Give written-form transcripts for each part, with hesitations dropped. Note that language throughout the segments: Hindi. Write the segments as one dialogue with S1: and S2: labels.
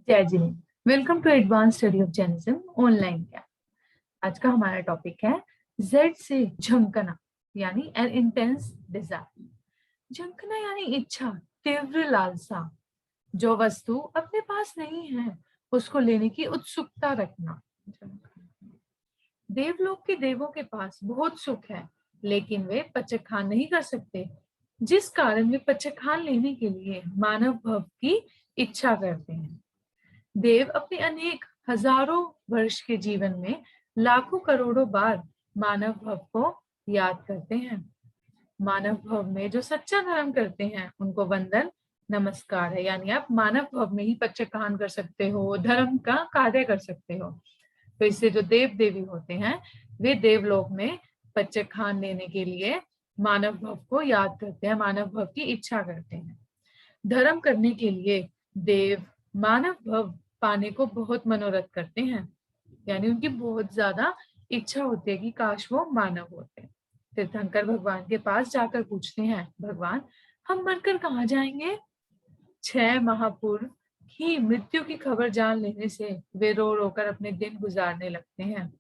S1: जय Jinendra, welcome to advance study of Jainism online ज्ञान। आज का हमारा टॉपिक है जेड से झंकना यानी एन इंटेंस डिजायर। झंकना यानी इच्छा, तीव्र लालसा। जो वस्तु अपने पास नहीं है उसको लेने की उत्सुकता रखना। देवलोक के देवों के पास बहुत सुख है, लेकिन वे पचखान नहीं कर सकते, जिस कारण वे पचखान लेने के लिए मानव भव की इच्छा करते हैं। देव अपने अनेक हजारों वर्ष के जीवन में लाखों करोड़ों बार मानव भव को याद करते हैं। मानव भव में जो सच्चा धर्म करते हैं उनको वंदन नमस्कार है। यानी आप मानव भव में ही पचखान कर सकते हो, धर्म का कार्य कर सकते हो। तो इससे जो देव देवी होते हैं वे देवलोक में पचखान लेने के लिए मानव भव को याद करते हैं, मानव भव की इच्छा करते हैं। धर्म करने के लिए देव मानव भव पाने को बहुत मनोरथ करते हैं, यानी उनकी बहुत ज्यादा इच्छा होती है कि काश वो मानव होते। तीर्थंकर भगवान के पास जाकर पूछते हैं, भगवान हम मरकर कहाँ जाएंगे? 6 माह पूर्व ही मृत्यु की खबर जान लेने से वे रो रोकर अपने दिन गुजारने लगते हैं।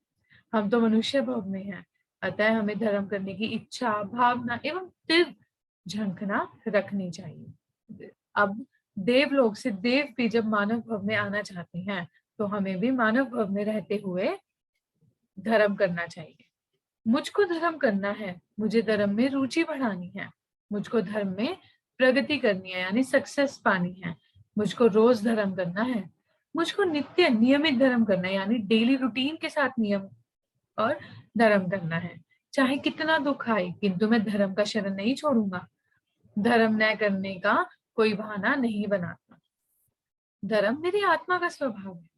S1: हम तो मनुष्य भव में हैं, अतः हमें धर्म करने की इच्छा, भावना एवं तीव्र झंखना रखनी चाहिए। अब देवलोक से देव भी जब मानव भव में आना चाहते हैं तो हमें भी मानव भव में रहते हुए धर्म करना चाहिए। मुझको धर्म करना है, मुझे धर्म में रुचि बढ़ानी है, मुझको धर्म में प्रगति करनी है यानी सक्सेस पानी है, मुझको रोज धर्म करना है, मुझको नित्य नियमित धर्म करना है यानी डेली रूटीन के साथ नियम और धर्म करना है। चाहे कितना दुख आए किंतु मैं धर्म का शरण नहीं छोड़ूंगा। धर्म न करने का कोई बहाना नहीं बनाता। धर्म मेरी आत्मा का स्वभाव है।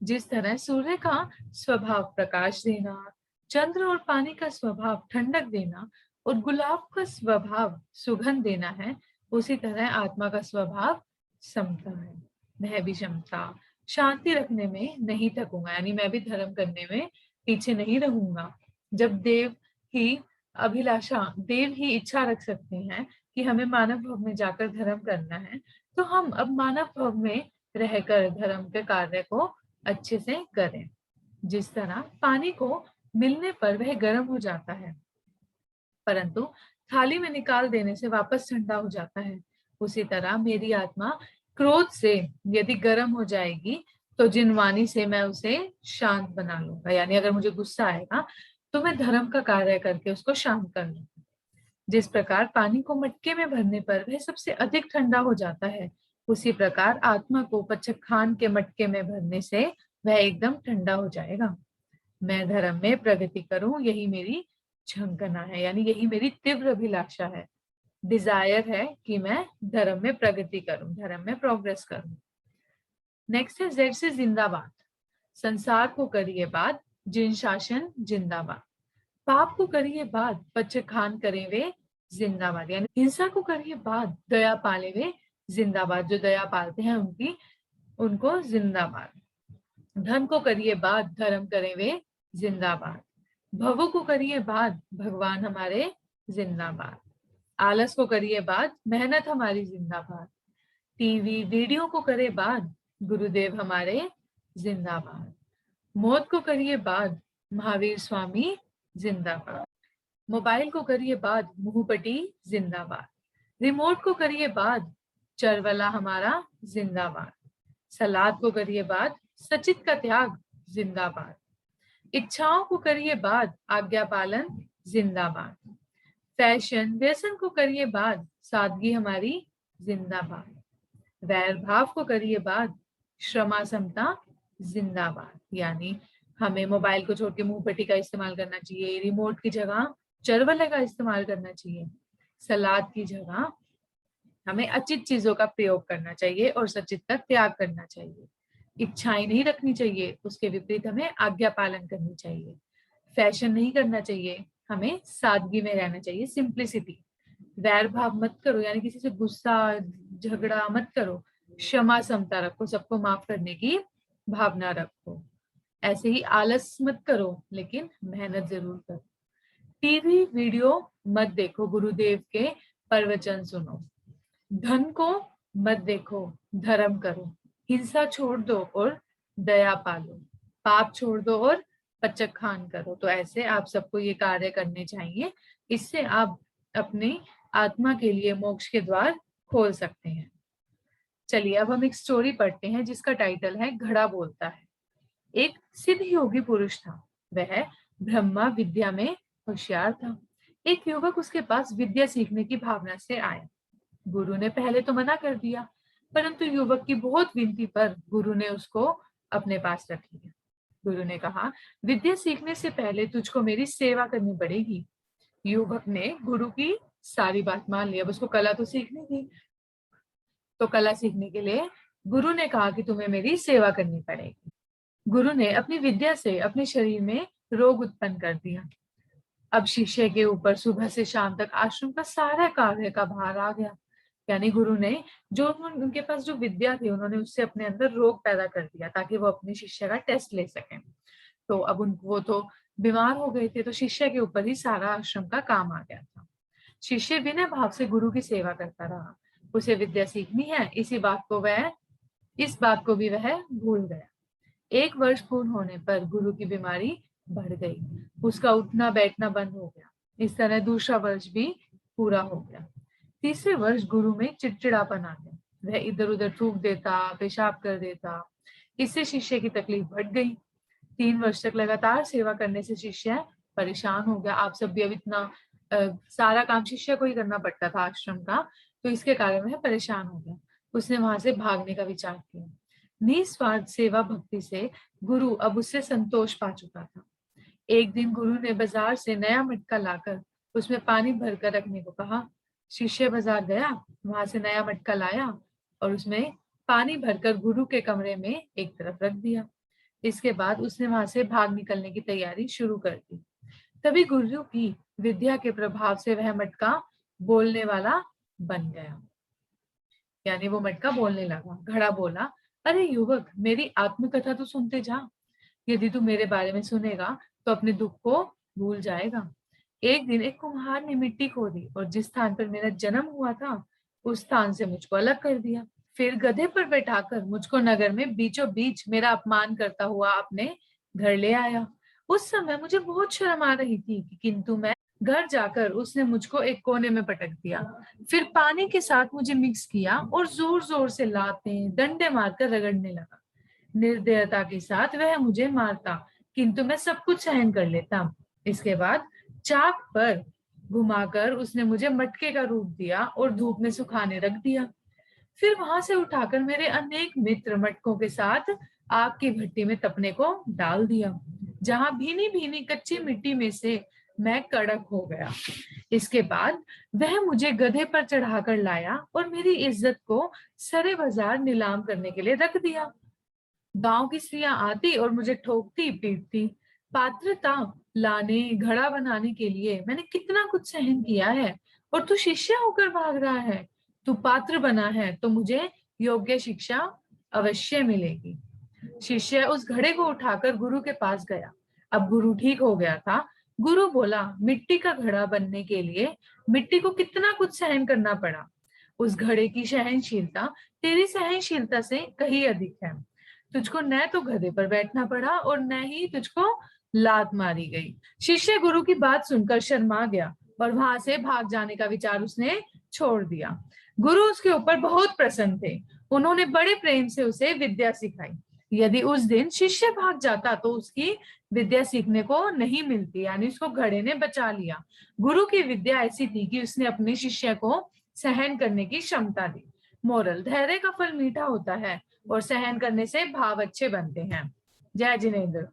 S1: जिस तरह सूर्य का स्वभाव प्रकाश देना, चंद्र और पानी का स्वभाव ठंडक देना और गुलाब का स्वभाव सुगंध देना है, उसी तरह आत्मा का स्वभाव समता है। मैं भी क्षमता शांति रखने में नहीं थकूंगा, यानी मैं भी धर्म करने में पीछे नहीं रहूंगा। जब देव ही देव ही इच्छा रख सकते हैं कि हमें मानव भव में जाकर धर्म करना है, तो हम अब मानव भव में रहकर धर्म के कार्य को अच्छे से करें। जिस तरह पानी को मिलने पर वह गर्म हो जाता है, परंतु थाली में निकाल देने से वापस ठंडा हो जाता है, उसी तरह मेरी आत्मा क्रोध से यदि गर्म हो जाएगी तो जिनवानी से मैं उसे शांत बना लूंगा। यानी अगर मुझे गुस्सा आएगा तो मैं धर्म का कार्य करके उसको शांत कर लूंगा। जिस प्रकार पानी को मटके में भरने पर वह सबसे अधिक ठंडा हो जाता है, उसी प्रकार आत्मा को पचखान के मटके में भरने से वह एकदम ठंडा हो जाएगा। मैं धर्म में प्रगति करूं, यही मेरी झंकना है, यानी यही मेरी तीव्र अभिलाषा है, डिजायर है कि मैं धर्म में प्रगति करूं, धर्म में प्रोग्रेस करूं। नेक्स्ट है जेड से जिंदाबाद। संसार को करिए बात, जिन शासन जिंदाबाद। पाप को करिए बात, पचखान करे वे जिंदाबाद। यानी हिंसा को करिए बात, दया पाले वे जिंदाबाद। जो दया पालते हैं उनको जिंदाबाद। धन को करिए बात, धर्म करें वे जिंदाबाद। भवों को करिए बात, भगवान हमारे जिंदाबाद। आलस को करिए बात, मेहनत हमारी जिंदाबाद। टीवी वीडियो को करे बात, गुरुदेव हमारे जिंदाबाद। मौत को करिए बात, महावीर स्वामी जिंदाबाद। मोबाइल को करिए बात, मुंहपटी जिंदाबाद। रिमोट को करिए बात, चरवला हमारा जिंदाबाद। सलाद को करिए बात, सचित का त्याग जिंदाबाद। इच्छाओं को करिए बात, आज्ञा पालन जिंदाबाद। फैशन व्यसन को करिए बात, सादगी हमारी जिंदाबाद। वैर भाव को करिए बात, क्षमा समता जिंदाबाद। यानी हमें मोबाइल को छोड़ के मुंहपट्टी का इस्तेमाल करना चाहिए, रिमोट की जगह चरवले का इस्तेमाल करना चाहिए, सलाद की जगह हमें अचित चीजों का प्रयोग करना चाहिए और सचित का त्याग करना चाहिए। इच्छाएं नहीं रखनी चाहिए, उसके विपरीत हमें आज्ञा पालन करनी चाहिए। फैशन नहीं करना चाहिए, हमें सादगी में रहना चाहिए, सिंप्लिसिटी। वैर भाव मत करो, यानी किसी से गुस्सा झगड़ा मत करो। क्षमा समता रखो, सबको माफ करने की भावना रखो। ऐसे ही आलस मत करो, लेकिन मेहनत जरूर करो। टीवी वीडियो मत देखो, गुरुदेव के प्रवचन सुनो। धन को मत देखो, धर्म करो। हिंसा छोड़ दो और दया पालो, पाप छोड़ दो और पचखान करो। तो ऐसे आप सबको ये कार्य करने चाहिए। इससे आप अपनी आत्मा के लिए मोक्ष के द्वार खोल सकते हैं। चलिए अब हम एक स्टोरी पढ़ते हैं जिसका टाइटल है घड़ा बोलता है। एक सिद्ध योगी पुरुष था। वह ब्रह्मा विद्या में होशियार था। एक युवक उसके पास विद्या सीखने की भावना से आया। गुरु ने पहले तो मना कर दिया, परंतु युवक की बहुत विनती पर गुरु ने उसको अपने पास रख लिया। गुरु ने कहा, विद्या सीखने से पहले तुझको मेरी सेवा करनी पड़ेगी। युवक ने गुरु की सारी बात मान ली। अब उसको कला तो सीखनी थी, तो कला सीखने के लिए गुरु ने कहा कि तुम्हें मेरी सेवा करनी पड़ेगी। गुरु ने अपनी विद्या से अपने शरीर में रोग उत्पन्न कर दिया। अब शिष्य के ऊपर सुबह से शाम तक आश्रम का सारा कार्य का भार आ गया। यानी गुरु ने जो उनके पास जो विद्या थी, उन्होंने उससे अपने अंदर रोग पैदा कर दिया ताकि वो अपने शिष्य का टेस्ट ले सकें। तो अब उनको वो तो बीमार हो गए थे, तो शिष्य के ऊपर ही सारा आश्रम का काम आ गया था। शिष्य बिना भाव से गुरु की सेवा करता रहा। उसे विद्या सीखनी है, इस बात को भी वह भूल गया। 1 वर्ष पूर्ण होने पर गुरु की बीमारी बढ़ गई। उसका उठना बैठना बंद हो गया। इस तरह दूसरा वर्ष भी पूरा हो गया। तीसरे वर्ष गुरु में चिड़चिड़ापन आ गया। वह इधर उधर थूक देता, पेशाब कर देता। इससे शिष्य की तकलीफ बढ़ गई। 3 वर्ष तक लगातार सेवा करने से शिष्य परेशान हो गया। आप सब भी अब इतना सारा काम शिष्य को ही करना पड़ता था आश्रम का, तो इसके कारण वह परेशान हो गया। उसने वहां से भागने का विचार किया। निस्वार्थ सेवा भक्ति से गुरु अब उससे संतोष पा चुका था। एक दिन गुरु ने बाजार से नया मटका लाकर उसमें पानी भरकर रखने को कहा। शिष्य बाजार गया, वहां से नया मटका लाया और उसमें पानी भरकर गुरु के कमरे में एक तरफ रख दिया। इसके बाद उसने वहां से भाग निकलने की तैयारी शुरू कर दी। तभी गुरु की विद्या के प्रभाव से वह मटका बोलने वाला बन गया। यानी वो मटका बोलने लगा। घड़ा बोला, अरे युवक, मेरी आत्मकथा तो सुनते जा। यदि तू मेरे बारे में सुनेगा तो अपने दुख को भूल जाएगा। एक दिन एक कुम्हार ने मिट्टी खोदी और जिस स्थान पर मेरा जन्म हुआ था उस स्थान से मुझको अलग कर दिया। फिर गधे पर बैठाकर मुझको नगर में बीचों बीच मेरा अपमान करता हुआ अपने घर ले आया। उस समय मुझे बहुत शर्म आ रही थी, किंतु मैं घर जाकर उसने मुझको एक कोने में पटक दिया। फिर पानी के साथ मुझे मिक्स किया और जोर जोर से लाते डंडे मारकर रगड़ने लगा। निर्दयता के साथ वह मुझे मारता, किंतु मैं सब कुछ सहन कर लेता। इसके बाद चाक पर घुमाकर उसने मुझे मटके का रूप दिया और धूप में सुखाने रख दिया। फिर वहां से उठाकर मेरे अनेक मित्र मटकों के साथ आग की भट्टी में तपने को डाल दिया, जहां भीनी भीनी कच्ची मिट्टी में से मैं कड़क हो गया। इसके बाद वह मुझे गधे पर चढ़ाकर लाया और मेरी इज्जत को सरे बाजार नीलाम करने के लिए रख दिया। गांव की स्त्रियां आती और मुझे ठोकती पीटती। पात्रता लाने, घड़ा बनाने के लिए मैंने कितना कुछ सहन किया है, और तू शिष्य होकर भाग रहा है। तू पात्र बना है तो मुझे योग्य शिक्षा अवश्य मिलेगी। शिष्य उस घड़े को उठाकर गुरु के पास गया। अब गुरु ठीक हो गया था। गुरु बोला, मिट्टी का घड़ा बनने के लिए मिट्टी को कितना कुछ सहन करना पड़ा। उस घड़े की सहनशीलता तेरी सहनशीलता से कहीं अधिक है। तुझको न तो गधे पर बैठना पड़ा और न ही तुझको लात मारी गई। शिष्य गुरु की बात सुनकर शर्मा गया और वहां से भाग जाने का विचार उसने छोड़ दिया। गुरु उसके ऊपर बहुत प्रसन्न थे। उन्होंने बड़े प्रेम से उसे विद्या सिखाई। यदि उस दिन शिष्य भाग जाता तो उसकी विद्या सीखने को नहीं मिलती, यानी उसको घड़े ने बचा लिया। गुरु की विद्या ऐसी थी कि उसने अपने शिष्य को सहन करने की क्षमता दी। मोरल, धैर्य का फल मीठा होता है और सहन करने से भाव अच्छे बनते हैं। जय जिनेंद्र।